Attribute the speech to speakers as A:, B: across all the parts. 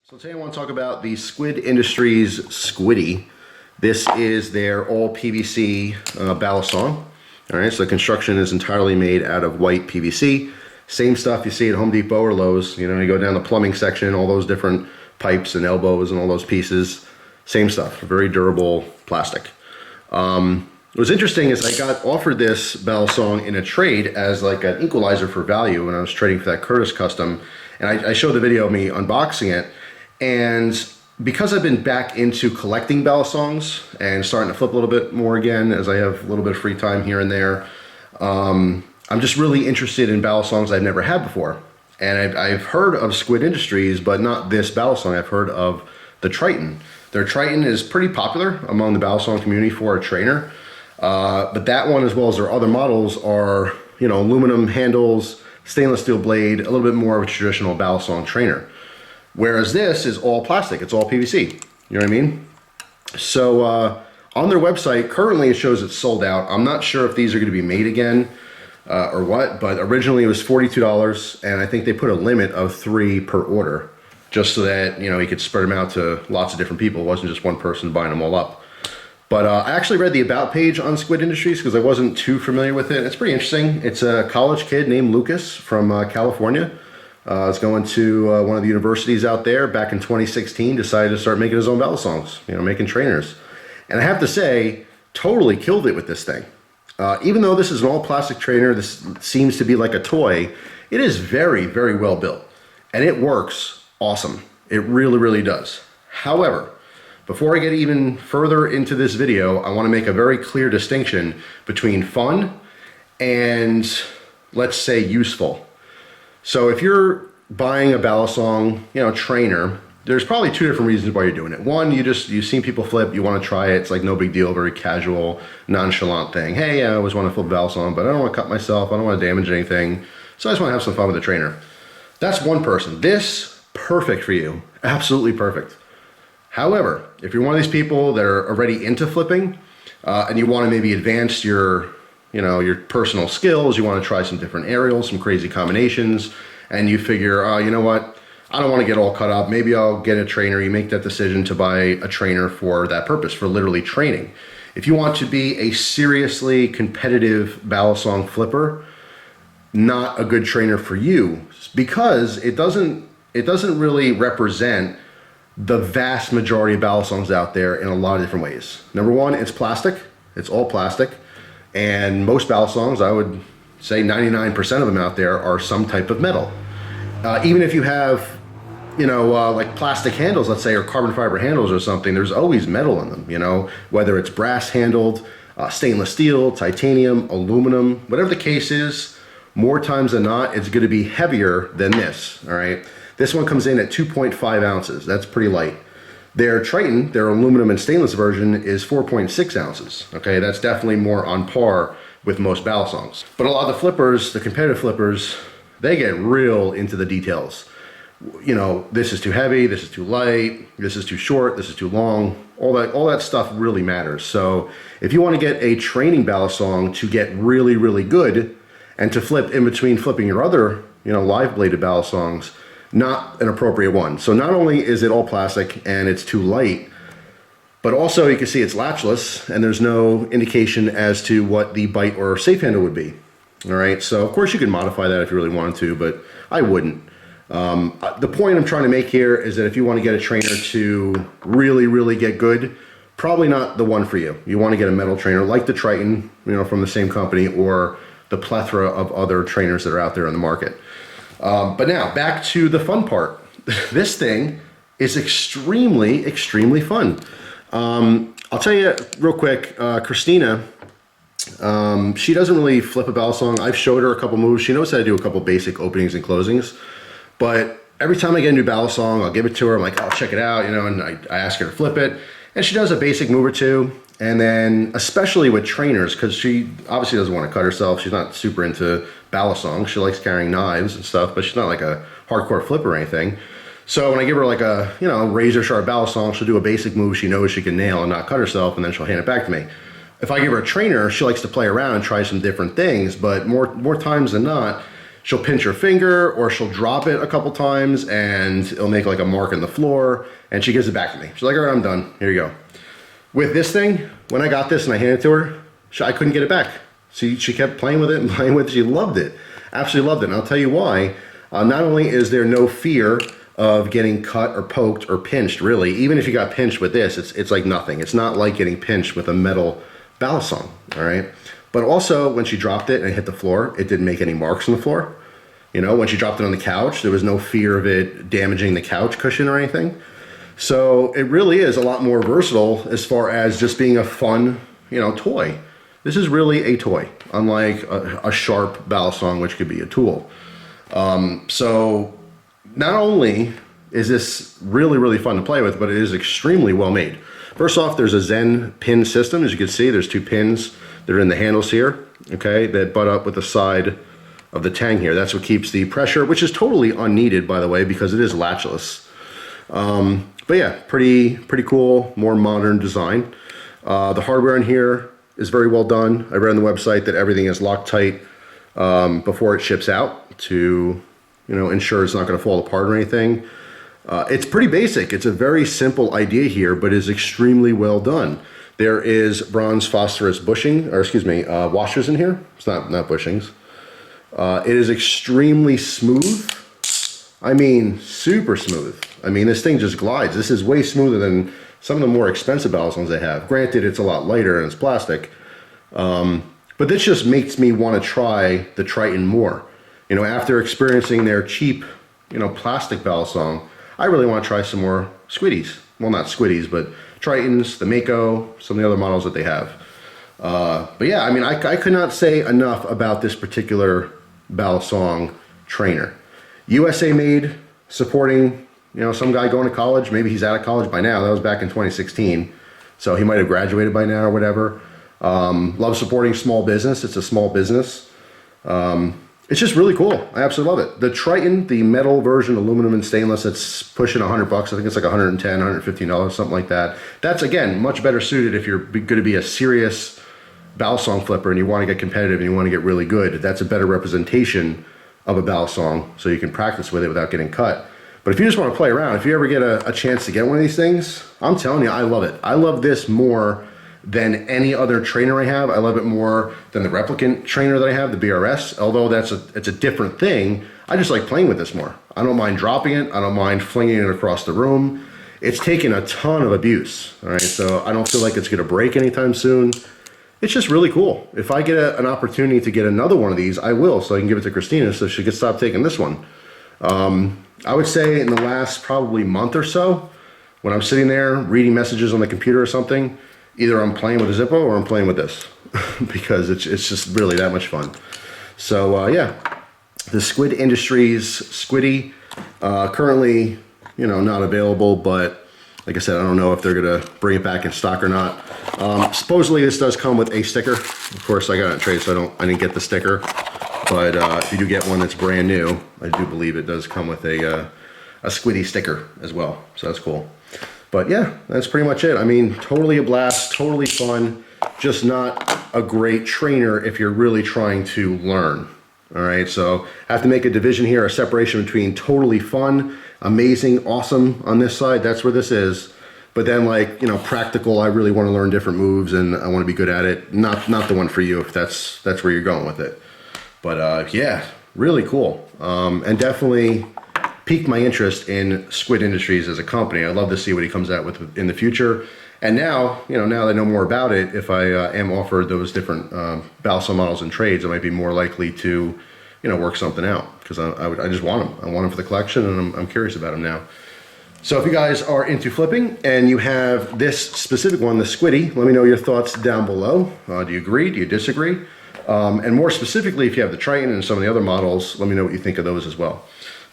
A: So today I want to talk about the Squid Industries Squiddy. This is their all PVC Balisong. All right, so the construction is entirely made out of white PVC. Same stuff you see at Home Depot or Lowe's. You know, you go down the plumbing section, all those different pipes and elbows and all those pieces. Same stuff, very durable plastic. What was interesting is I got offered this Balisong in a trade as like an equalizer for value when I was trading for that Curtis Custom. And I showed the video of me unboxing it. And because I've been back into collecting Balisongs and starting to flip a little bit more again as I have a little bit of free time here and there, I'm just really interested in Balisongs I've never had before. And I've heard of Squid Industries, but not this Balisong. I've heard of the Triton. Their Triton is pretty popular among the Balisong community for a trainer. But that one, as well as their other models, are, you know, aluminum handles, stainless steel blade, a little bit more of a traditional Balisong trainer. Whereas this is all plastic, it's all PVC, you know what I mean? So on their website, currently it shows it's sold out. I'm not sure if these are gonna be made again or what, but originally it was $42, and I think they put a limit of 3 per order, just so that, you know, you could spread them out to lots of different people. It wasn't just one person buying them all up. But I actually read the About page on Squid Industries because I wasn't too familiar with it. It's pretty interesting. It's a college kid named Lucas from California. I was going to one of the universities out there back in 2016, decided to start making his own Balisongs, you know, making trainers. And I have to say, totally killed it with this thing. Even though this is an all plastic trainer, this seems to be like a toy, it is very, very well built. And it works awesome. It really, really does. However, before I get even further into this video, I want to make a very clear distinction between fun and, let's say, useful. So if you're buying a Balisong, you know, trainer, there's probably 2 different reasons why you're doing it. One, you've seen people flip, you want to try it. It's like no big deal, very casual, nonchalant thing. Hey, I always want to flip a Balisong, but I don't want to cut myself. I don't want to damage anything. So I just want to have some fun with the trainer. That's one person. This, perfect for you. Absolutely perfect. However, if you're one of these people that are already into flipping and you want to maybe advance your personal skills, you want to try some different aerials, some crazy combinations, and you figure, oh, you know what, I don't want to get all cut up, maybe I'll get a trainer. You make that decision to buy a trainer for that purpose, for literally training. If you want to be a seriously competitive Balisong flipper, not a good trainer for you, because it doesn't really represent the vast majority of Balisongs out there in a lot of different ways. Number one, it's plastic. It's all plastic. And most Balisongs, I would say 99% of them out there, are some type of metal. Even if you have, you know, like plastic handles, let's say, or carbon fiber handles or something, there's always metal in them, you know, whether it's brass handled, stainless steel, titanium, aluminum, whatever the case is, more times than not, it's going to be heavier than this, all right? This one comes in at 2.5 ounces. That's pretty light. Their Triton, their aluminum and stainless version, is 4.6 ounces. Okay, that's definitely more on par with most Balisongs. But a lot of the flippers, the competitive flippers, they get real into the details. You know, this is too heavy, this is too light, this is too short, this is too long. All that stuff really matters. So if you want to get a training Balisong to get really, really good and to flip in between flipping your other, you know, live bladed Balisongs, not an appropriate one. So not only is it all plastic and it's too light, but also you can see it's latchless and there's no indication as to what the bite or safe handle would be. All right, so of course you can modify that if you really wanted to, but I wouldn't. The point I'm trying to make here is that if you want to get a trainer to really, really get good, probably not the one for you. You want to get a metal trainer like the Triton, you know, from the same company, or the plethora of other trainers that are out there in the market. But now, back to the fun part. This thing is extremely, extremely fun. I'll tell you real quick, Christina, she doesn't really flip a Balisong. I've showed her a couple moves. She knows how to do a couple basic openings and closings. But every time I get a new Balisong, I'll give it to her. I'm like, oh, check it out, you know, and I ask her to flip it. And she does a basic move or two. And then, especially with trainers, because she obviously doesn't want to cut herself. She's not super into Balisong. She likes carrying knives and stuff, but she's not like a hardcore flipper or anything. So when I give her like a, you know, razor sharp Balisong, she'll do a basic move she knows she can nail and not cut herself, and then she'll hand it back to me. If I give her a trainer, she likes to play around and try some different things, but more times than not, she'll pinch her finger or she'll drop it a couple times and it'll make like a mark in the floor, and she gives it back to me. She's like, all right, I'm done. Here you go. With this thing, when I got this and I handed it to her, I couldn't get it back. She kept playing with it and playing with it. She loved it. Absolutely loved it. And I'll tell you why. Not only is there no fear of getting cut or poked or pinched, really. Even if you got pinched with this, it's like nothing. It's not like getting pinched with a metal Balisong, all right? But also, when she dropped it and it hit the floor, it didn't make any marks on the floor. You know, when she dropped it on the couch, there was no fear of it damaging the couch cushion or anything. So it really is a lot more versatile as far as just being a fun, you know, toy. This is really a toy, unlike a sharp Balisong, which could be a tool. So not only is this really, really fun to play with, but it is extremely well made. First off, there's a Zen pin system. As you can see, there's 2 pins that are in the handles here, okay, that butt up with the side of the tang here. That's what keeps the pressure, which is totally unneeded, by the way, because it is latchless. But yeah, pretty cool, more modern design. The hardware in here is very well done. I read on the website that everything is Loctite before it ships out to, you know, ensure it's not going to fall apart or anything. It's pretty basic. It's a very simple idea here, but is extremely well done. There is bronze phosphorus bushing, or excuse me, washers in here. It's not bushings. It is extremely smooth. I mean, super smooth. I mean, this thing just glides. This is way smoother than some of the more expensive Balisongs they have. Granted, it's a lot lighter and it's plastic. But this just makes me want to try the Triton more. You know, after experiencing their cheap, you know, plastic Balisong, I really want to try some more Squiddies. Well, not Squiddies, but Tritons, the Mako, some of the other models that they have. But yeah, I mean, I could not say enough about this particular Balisong trainer. USA made, supporting, you know, some guy going to college. Maybe he's out of college by now. That was back in 2016. So he might have graduated by now or whatever. Love supporting small business. It's a small business. It's just really cool. I absolutely love it. The Triton, the metal version, aluminum and stainless, it's pushing $100. I think it's like $110, $115, something like that. That's, again, much better suited if you're going to be a serious Balisong flipper and you want to get competitive and you want to get really good. That's a better representation of a Balisong, so you can practice with it without getting cut. But if you just want to play around, if you ever get a chance to get one of these things, I'm telling you, I love it. I love this more than any other trainer I have. I love it more than the replicant trainer that I have, the BRS, although it's a different thing. I just like playing with this more. I don't mind dropping it. I don't mind flinging it across the room. It's taken a ton of abuse, all right? So I don't feel like it's gonna break anytime soon. It's just really cool. If I get an opportunity to get another one of these, I will, so I can give it to Christina so she can stop taking this one. I would say in the last probably month or so, when I'm sitting there reading messages on the computer or something, either I'm playing with a Zippo or I'm playing with this because it's just really that much fun. So yeah, the Squid Industries Squiddy, currently, you know, not available, but like I said, I don't know if they're gonna bring it back in stock or not. Supposedly this does come with a sticker. Of course, I got it in trade, so I didn't get the sticker. But if you do get one that's brand new, I do believe it does come with a Squiddy sticker as well. So that's cool. But yeah, that's pretty much it. I mean, totally a blast, totally fun, just not a great trainer if you're really trying to learn. All right, so I have to make a division here, a separation between totally fun, amazing, awesome on this side. That's where this is. But then, like, you know, practical, I really want to learn different moves and I want to be good at it. Not the one for you if that's where you're going with it. But yeah, really cool. And definitely piqued my interest in Squid Industries as a company. I'd love to see what he comes out with in the future. And now, you know, now that I know more about it, if I am offered those different Balisong models and trades, I might be more likely to, you know, work something out because I just want them. I want them for the collection, and I'm curious about them now. So if you guys are into flipping and you have this specific one, the Squiddy, let me know your thoughts down below. Do you agree? Do you disagree? And more specifically, if you have the Triton and some of the other models, let me know what you think of those as well.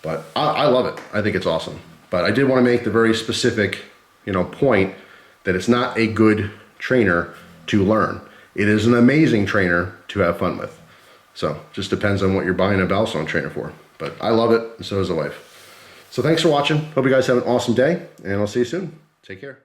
A: But I love it. I think it's awesome. But I did want to make the very specific, you know, point that it's not a good trainer to learn. It is an amazing trainer to have fun with. So just depends on what you're buying a Balisong trainer for. But I love it, and so does the wife. So thanks for watching. Hope you guys have an awesome day, and I'll see you soon. Take care.